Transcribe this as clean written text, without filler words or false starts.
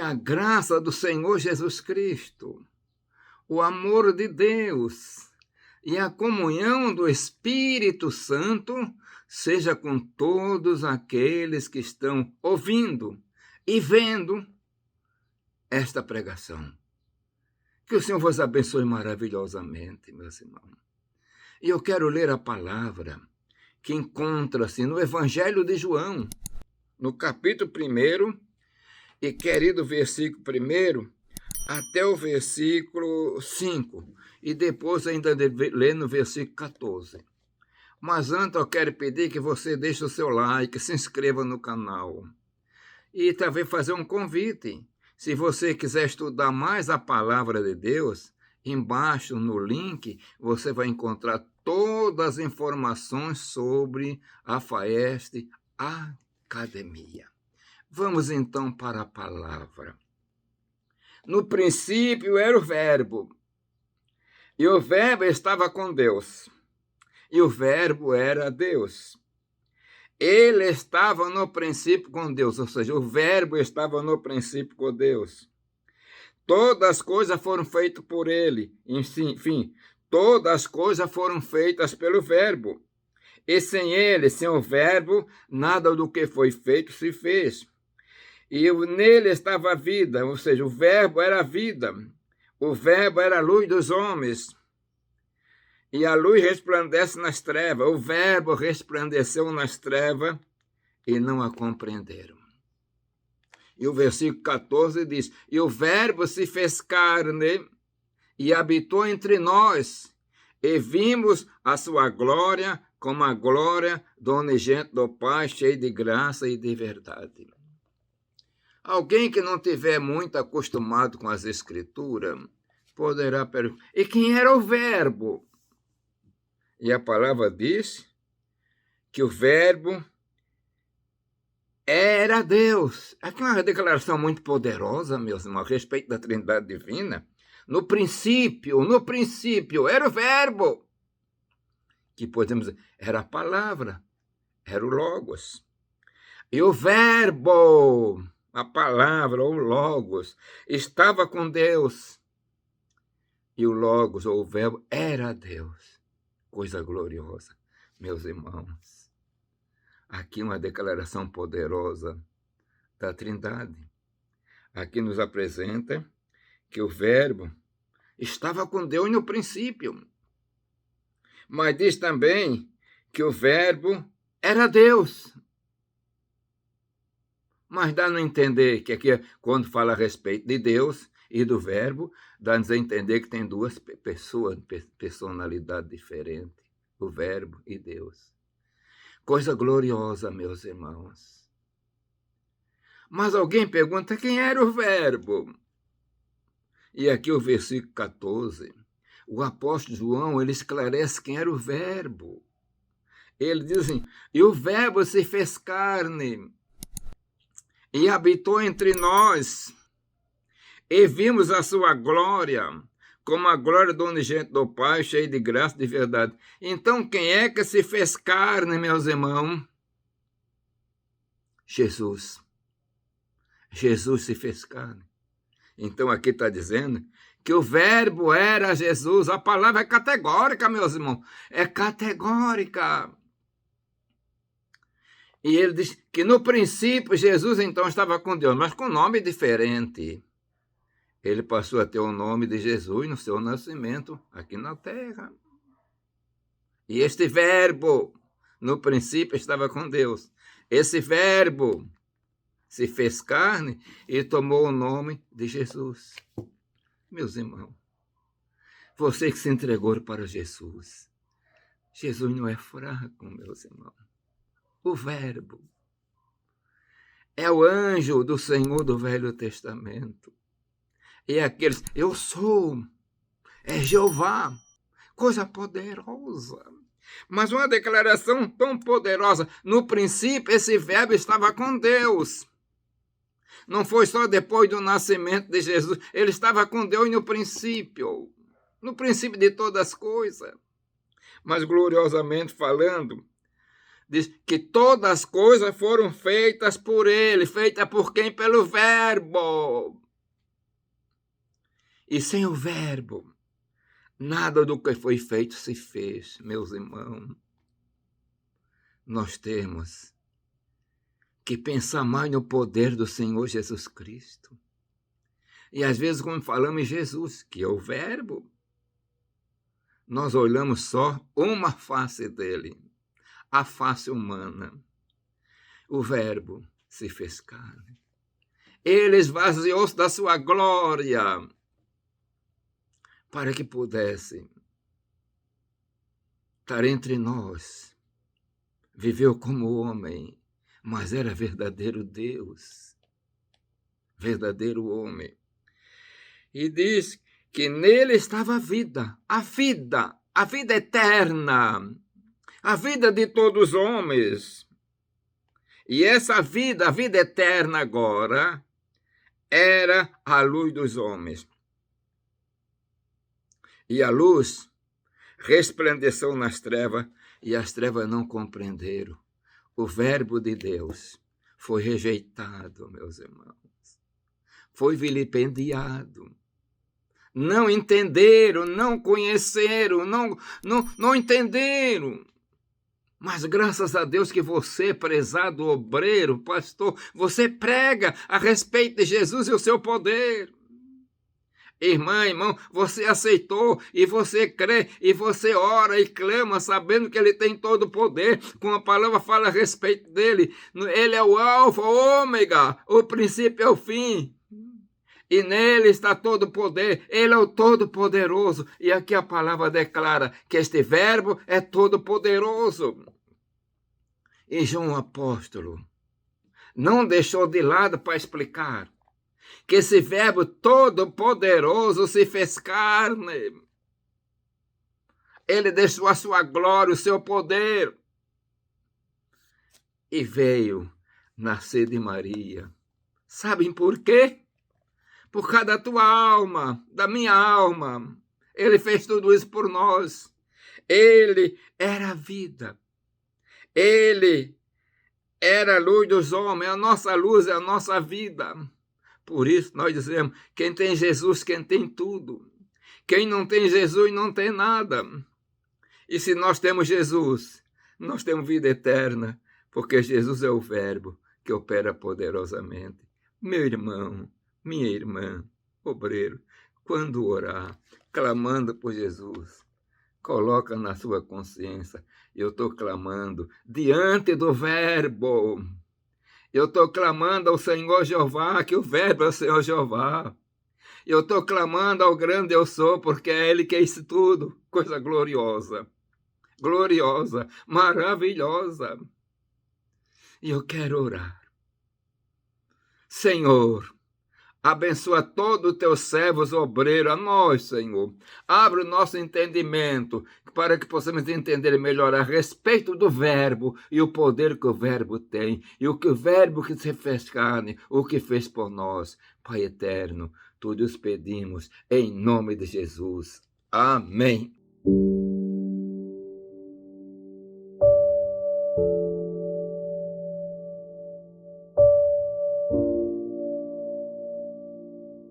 a graça do Senhor Jesus Cristo, o amor de Deus e a comunhão do Espírito Santo seja com todos aqueles que estão ouvindo e vendo esta pregação. Que o Senhor vos abençoe maravilhosamente, meus irmãos. E eu quero ler a palavra que encontra-se no Evangelho de João, no capítulo 1, e querido versículo 1 até o versículo 5, e depois ainda ler no versículo 14. Mas antes eu quero pedir que você deixe o seu like, se inscreva no canal, e também fazer um convite. Se você quiser estudar mais a palavra de Deus, embaixo no link você vai encontrar todas as informações sobre a FAEST Academia. Vamos então para a palavra. No princípio era o Verbo, e o Verbo estava com Deus, e o Verbo era Deus. Ele estava no princípio com Deus, ou seja, o Verbo estava no princípio com Deus. Todas as coisas foram feitas por ele, enfim, todas as coisas foram feitas pelo Verbo. E sem ele, sem o Verbo, nada do que foi feito se fez. E nele estava a vida, ou seja, o Verbo era a vida. O Verbo era a luz dos homens. E a luz resplandece nas trevas. O Verbo resplandeceu nas trevas e não a compreenderam. E o versículo 14 diz: e o Verbo se fez carne e habitou entre nós, e vimos a sua glória como a glória do unigênito do Pai, cheio de graça e de verdade. Alguém que não tiver muito acostumado com as Escrituras poderá perguntar: e quem era o Verbo? E a palavra diz que o Verbo era Deus. Aqui é uma declaração muito poderosa, meus irmãos, a respeito da Trindade Divina. No princípio, era o Verbo. Que podemos dizer, era a palavra, era o Logos. E o Verbo, a palavra, o Logos, estava com Deus. E o Logos, ou o Verbo, era Deus. Coisa gloriosa, meus irmãos. Aqui uma declaração poderosa da Trindade. Aqui nos apresenta que o Verbo estava com Deus no princípio. Mas diz também que o Verbo era Deus. Mas dá a entender que aqui, quando fala a respeito de Deus e do Verbo, dá-nos a entender que tem duas pessoas, personalidade diferente, o Verbo e Deus. Coisa gloriosa, meus irmãos. Mas alguém pergunta quem era o Verbo? E aqui o versículo 14, o apóstolo João, ele esclarece quem era o Verbo. Ele diz assim: e o Verbo se fez carne e habitou entre nós, e vimos a sua glória, como a glória do unigênito do Pai, cheio de graça e de verdade. Então, quem é que se fez carne, meus irmãos? Jesus. Jesus se fez carne. Então, aqui está dizendo que o Verbo era Jesus. A palavra é categórica, meus irmãos. É categórica. E ele diz que no princípio Jesus então estava com Deus, mas com nome diferente. Ele passou a ter o nome de Jesus no seu nascimento aqui na terra. E este Verbo, no princípio, estava com Deus. Esse Verbo se fez carne e tomou o nome de Jesus. Meus irmãos, você que se entregou para Jesus, Jesus não é fraco, meus irmãos. O Verbo é o anjo do Senhor do Velho Testamento. E aqueles, eu sou, é Jeová, coisa poderosa. Mas uma declaração tão poderosa. No princípio, esse Verbo estava com Deus. Não foi só depois do nascimento de Jesus. Ele estava com Deus no princípio de todas as coisas. Mas gloriosamente falando, diz que todas as coisas foram feitas por ele. Feita por quem? Pelo Verbo. E sem o Verbo, nada do que foi feito se fez, meus irmãos. Nós temos que pensar mais no poder do Senhor Jesus Cristo. E às vezes, quando falamos em Jesus, que é o Verbo, nós olhamos só uma face dele, a face humana. O Verbo se fez carne. Ele esvaziou-se da sua glória para que pudesse estar entre nós. Viveu como homem, mas era verdadeiro Deus, verdadeiro homem. E diz que nele estava a vida eterna, a vida de todos os homens. E essa vida, a vida eterna agora, era a luz dos homens. E a luz resplandeceu nas trevas, e as trevas não compreenderam. O Verbo de Deus foi rejeitado, meus irmãos. Foi vilipendiado. Não entenderam, não conheceram, não entenderam. Mas graças a Deus que você, prezado obreiro, pastor, você prega a respeito de Jesus e o seu poder. Irmã, irmão, você aceitou e você crê e você ora e clama sabendo que ele tem todo o poder. Com a palavra fala a respeito dele. Ele é o alfa, o ômega, o princípio e o fim. E nele está todo o poder, ele é o todo-poderoso. E aqui a palavra declara que este verbo é todo-poderoso. E João Apóstolo não deixou de lado para explicar que esse verbo todo-poderoso se fez carne. Ele deixou a sua glória, o seu poder. E veio nascer de Maria. Sabem por quê? Por causa da tua alma, da minha alma. Ele fez tudo isso por nós. Ele era a vida. Ele era a luz dos homens. A nossa luz é a nossa vida. Por isso nós dizemos, quem tem Jesus, quem tem tudo. Quem não tem Jesus, não tem nada. E se nós temos Jesus, nós temos vida eterna, porque Jesus é o Verbo que opera poderosamente. Meu irmão, minha irmã, obreiro, quando orar, clamando por Jesus, coloca na sua consciência, eu estou clamando diante do Verbo. Eu estou clamando ao Senhor Jeová, que o Verbo é o Senhor Jeová. Eu estou clamando ao grande eu sou, porque é Ele que é isso tudo. Coisa gloriosa, gloriosa, maravilhosa. E eu quero orar. Senhor, abençoa todos os teus servos obreiros, a nós, Senhor. Abre o nosso entendimento para que possamos entender melhor a respeito do Verbo e o poder que o Verbo tem. E o que o Verbo que se fez carne, o que fez por nós. Pai eterno, tudo os pedimos em nome de Jesus. Amém.